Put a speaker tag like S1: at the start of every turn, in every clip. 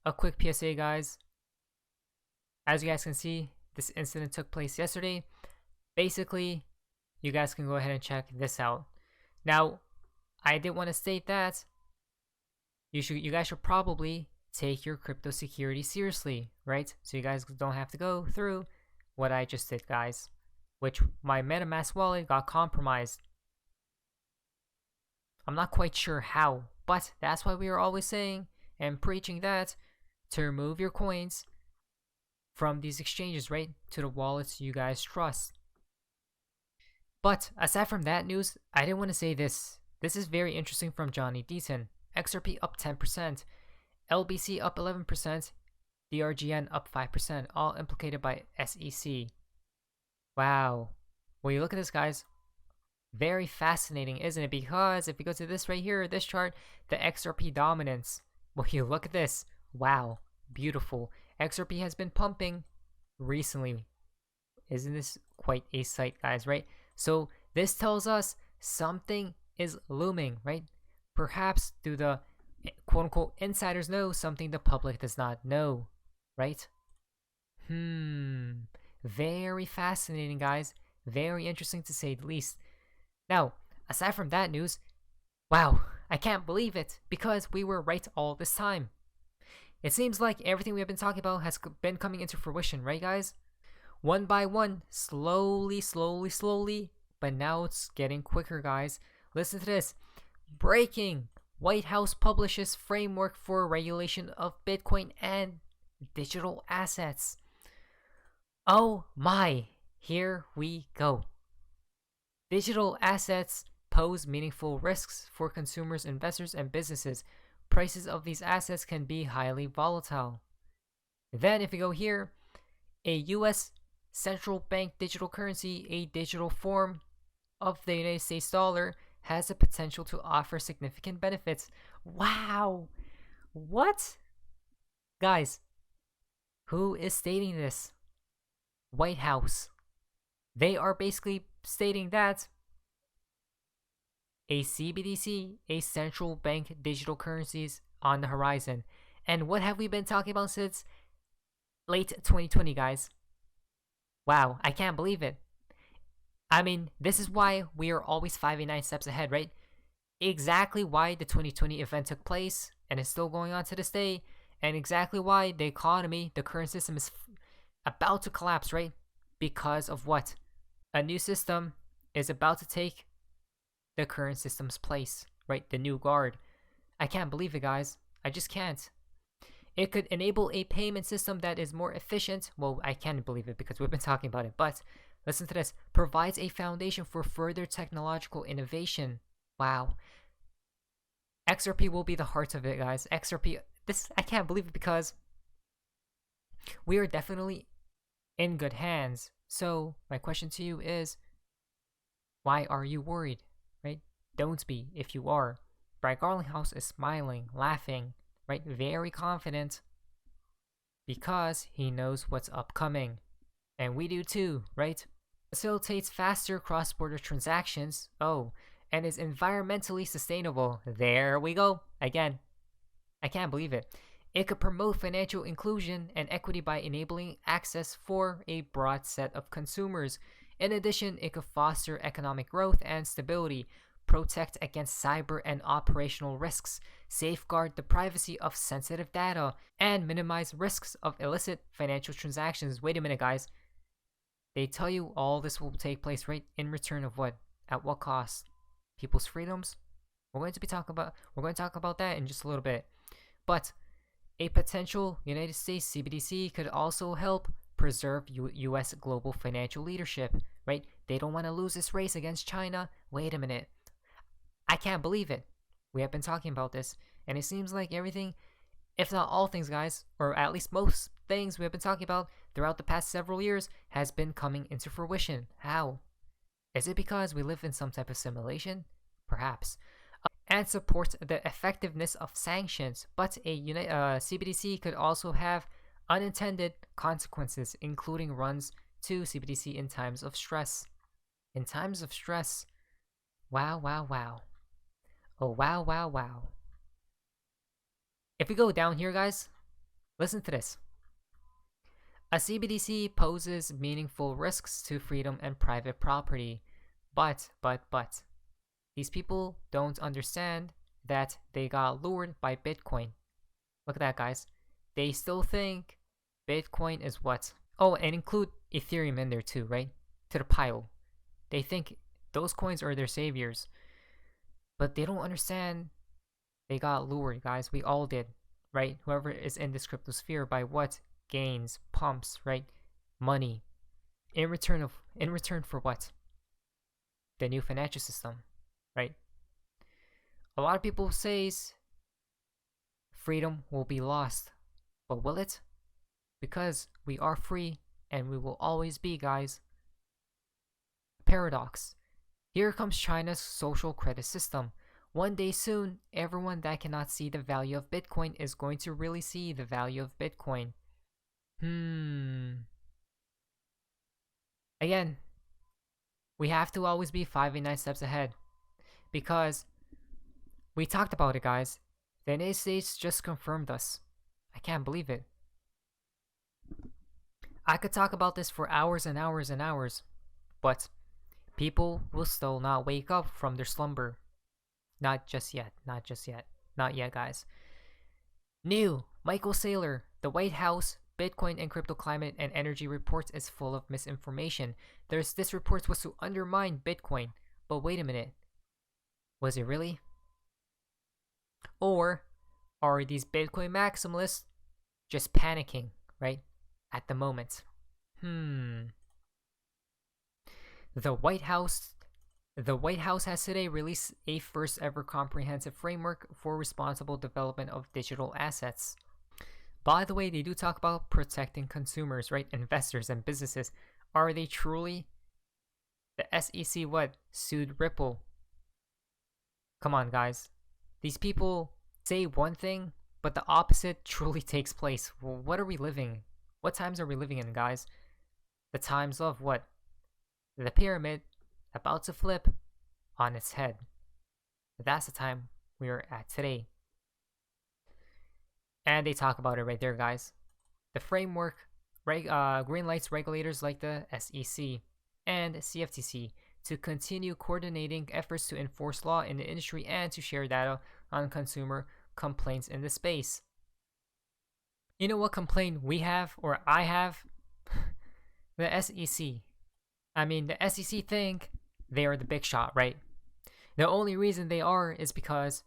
S1: a quick PSA, guys. As you guys can see, this incident took place yesterday. Basically, you guys can go ahead and check this out. Now, I did want to state that you guys should probably take your crypto security seriously, right? So you guys don't have to go through what I just did, guys. Which my MetaMask wallet got compromised. I'm not quite sure how, but that's why we are always saying and preaching that to remove your coins from these exchanges, right, to the wallets you guys trust. But aside from that news, I didn't want to say this. This is very interesting from Johnny Deaton. XRP up 10%, LBC up 11%, DRGN up 5%, all implicated by SEC. Wow. When you look at this, guys, very fascinating, isn't it? Because if you go to this right here, this chart, the XRP dominance. Well, you look at this. Wow. Beautiful. XRP has been pumping recently. Isn't this quite a sight, guys, right? So this tells us something is looming, right? Perhaps do the quote-unquote insiders know something the public does not know, right? Very fascinating, guys. Very interesting to say the least. Now, aside from that news, wow, I can't believe it, because we were right all this time. It seems like everything we have been talking about has been coming into fruition, right, guys? One by one, slowly, but now it's getting quicker, guys. Listen to this. Breaking! White House publishes framework for regulation of Bitcoin and digital assets. Oh my, here we go. Digital assets pose meaningful risks for consumers, investors, and businesses. Prices of these assets can be highly volatile. Then if you go here, a US central bank digital currency, a digital form of the United States dollar, has the potential to offer significant benefits. Wow! What? Guys, who is stating this? White House. They are basically stating that a CBDC, a central bank digital currencies, on the horizon. And what have we been talking about since late 2020, guys? Wow, I can't believe it. I mean, this is why we are always 5 and 9 steps ahead, right? Exactly why the 2020 event took place and is still going on to this day, and exactly why the economy, the current system is about to collapse, right? Because of what? A new system is about to take the current system's place, right? The new guard. I can't believe it, guys. I just can't. It could enable a payment system that is more efficient. Well, I can't believe it because we've been talking about it, but listen to this. Provides a foundation for further technological innovation. Wow. XRP will be the heart of it, guys. XRP, this, I can't believe it because we are definitely in good hands. So my question to you is, why are you worried, right? Don't be if you are. Brad Garlinghouse is smiling, laughing, right? Very confident because he knows what's upcoming. And we do too, right? Facilitates faster cross-border transactions. Oh, and is environmentally sustainable. There we go. Again, I can't believe it. It could promote financial inclusion and equity by enabling access for a broad set of consumers. In addition, it could foster economic growth and stability, protect against cyber and operational risks, safeguard the privacy of sensitive data, and minimize risks of illicit financial transactions. Wait a minute, guys. They tell you all this will take place, right? In return of what? At what cost? People's freedoms? We're going to talk about that in just a little bit. But a potential United States CBDC could also help preserve US global financial leadership, right? They don't want to lose this race against China. Wait a minute. I can't believe it. We have been talking about this, and it seems like everything, if not all things, guys, or at least most things we have been talking about throughout the past several years, has been coming into fruition. How? Is it because we live in some type of simulation? Perhaps. And supports the effectiveness of sanctions, but a CBDC could also have unintended consequences, including runs to CBDC in times of stress. In times of stress. Wow, wow, wow. Oh, wow, wow, wow. If we go down here, guys, Listen to this. A CBDC poses meaningful risks to freedom and private property. But, these people don't understand that they got lured by Bitcoin. Look at that, guys. They still think Bitcoin is what? Oh, and include Ethereum in there too, right? To the pile. They think those coins are their saviors. But they don't understand they got lured, guys. We all did, right? Whoever is in this crypto sphere by what? Gains, pumps, right? Money. In return for what? The new financial system, right? A lot of people says freedom will be lost. But will it? Because we are free and we will always be, guys. Paradox. Here comes China's social credit system. One day soon, everyone that cannot see the value of Bitcoin is going to really see the value of Bitcoin. Again, we have to always be 5 and 9 steps ahead. Because we talked about it, guys. The United States just confirmed us. I can't believe it. I could talk about this for hours and hours and hours, but people will still not wake up from their slumber. Not just yet. Not yet, guys. New, Michael Saylor, the White House Bitcoin and Crypto Climate and Energy Reports is full of misinformation. This report was to undermine Bitcoin. But wait a minute. Was it really? Or are these Bitcoin maximalists just panicking, right? At the moment. The White House has today released a first ever comprehensive framework for responsible development of digital assets. By the way, they do talk about protecting consumers, right? Investors and businesses. Are they truly? The SEC sued Ripple. Come on, guys. These people say one thing, but the opposite truly takes place. Well, what are we living? What times are we living in, guys? The times of what? The pyramid about to flip on its head. That's the time we are at today. And they talk about it right there, guys. The framework green lights regulators like the SEC and CFTC to continue coordinating efforts to enforce law in the industry and to share data on consumer complaints in the space. You know what complaint we have, or I have? The SEC. I mean, the SEC think they are the big shot, right? The only reason they are is because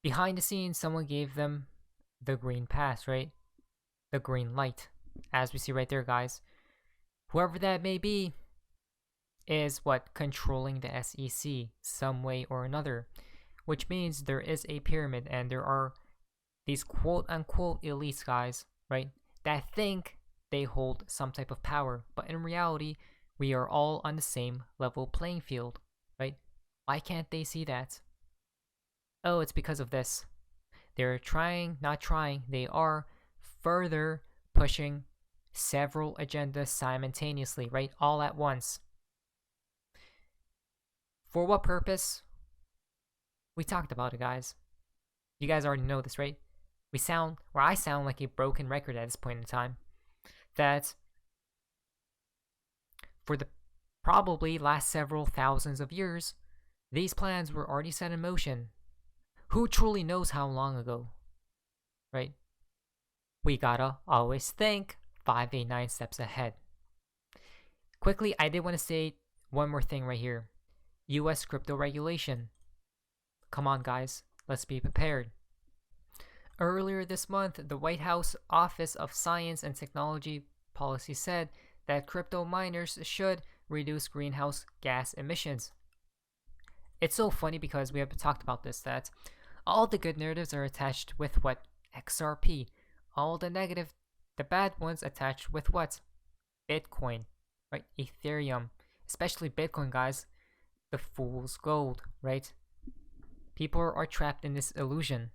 S1: behind the scenes, someone gave them the green pass, right? The green light. As we see right there, guys. Whoever that may be is controlling the SEC some way or another. Which means there is a pyramid and there are these quote-unquote elites, guys, right? That think they hold some type of power. But in reality, we are all on the same level playing field, right? Why can't they see that? Oh, it's because of this. They're they are further pushing several agendas simultaneously, right? All at once. For what purpose? We talked about it, guys. You guys already know this, right? I sound like a broken record at this point in time. That for the probably last several thousands of years, these plans were already set in motion. Who truly knows how long ago? Right? We gotta always think 5 8 9 steps ahead. Quickly, I did want to say one more thing right here. US crypto regulation. Come on, guys, let's be prepared. Earlier this month, the White House Office of Science and Technology Policy said that crypto miners should reduce greenhouse gas emissions. It's so funny because we have talked about this, that all the good narratives are attached with what? XRP. All the negative, the bad ones attached with what? Bitcoin, right? Ethereum. Especially Bitcoin, guys. The fool's gold, right? People are trapped in this illusion.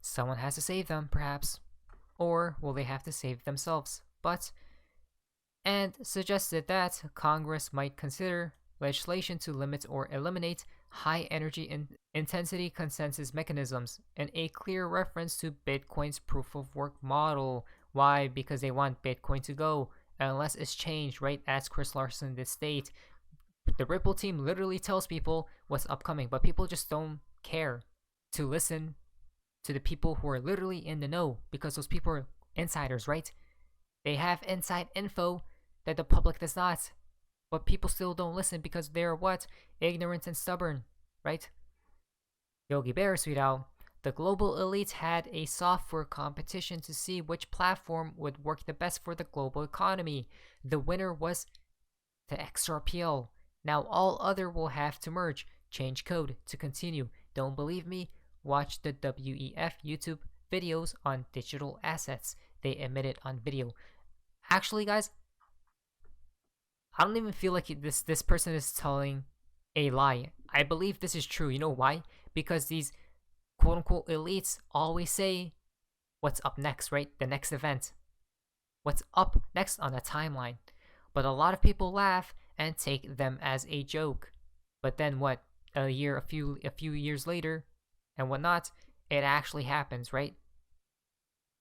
S1: Someone has to save them, perhaps. Or will they have to save themselves? And suggested that Congress might consider legislation to limit or eliminate high energy intensity consensus mechanisms, and a clear reference to Bitcoin's proof of work model. Why? Because they want Bitcoin to go, unless it's changed, right? As Chris Larson did state, the Ripple team literally tells people what's upcoming, but people just don't care to listen to the people who are literally in the know, because those people are insiders, right? They have inside info that the public does not. But people still don't listen because they're what? Ignorant and stubborn, right? Yogi Bear, sweetheart. The global elites had a software competition to see which platform would work the best for the global economy. The winner was the XRPL. Now all other will have to merge. Change code to continue. Don't believe me? Watch the WEF YouTube videos on digital assets. They emit it on video. Actually, guys, I don't even feel like this person is telling a lie. I believe this is true. You know why? Because these quote unquote elites always say what's up next, right? The next event. What's up next on the timeline. But a lot of people laugh and take them as a joke. But then what? A few years later, and whatnot, it actually happens, right?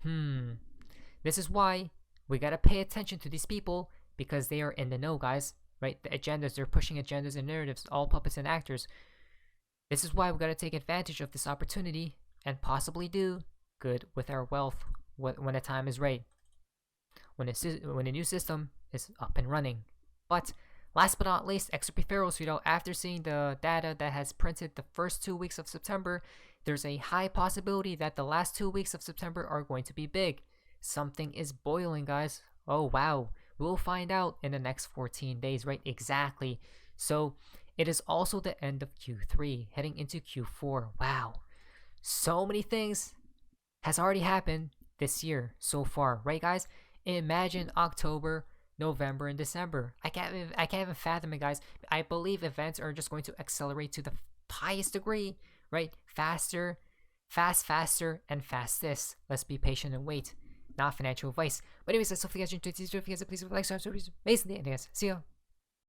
S1: This is why we gotta pay attention to these people, because they are in the know, guys, right? The agendas, they're pushing agendas and narratives, all puppets and actors. This is why we gotta take advantage of this opportunity and possibly do good with our wealth when the time is right, when a new system is up and running. But last but not least, XRP Pharaohs, after seeing the data that has printed the first 2 weeks of September, there's a high possibility that the last 2 weeks of September are going to be big. Something is boiling, guys. Oh, wow. We'll find out in the next 14 days, right? Exactly. So it is also the end of Q3, heading into Q4. Wow. So many things has already happened this year so far, right, guys? Imagine October, November, and December. I can't even fathom it, guys. I believe events are just going to accelerate to the highest degree, right? Faster, faster, and fastest. Let's be patient and wait. Not financial advice. But anyways, that's all for you guys. Please like, subscribe, please. Amazing day, guys. See ya.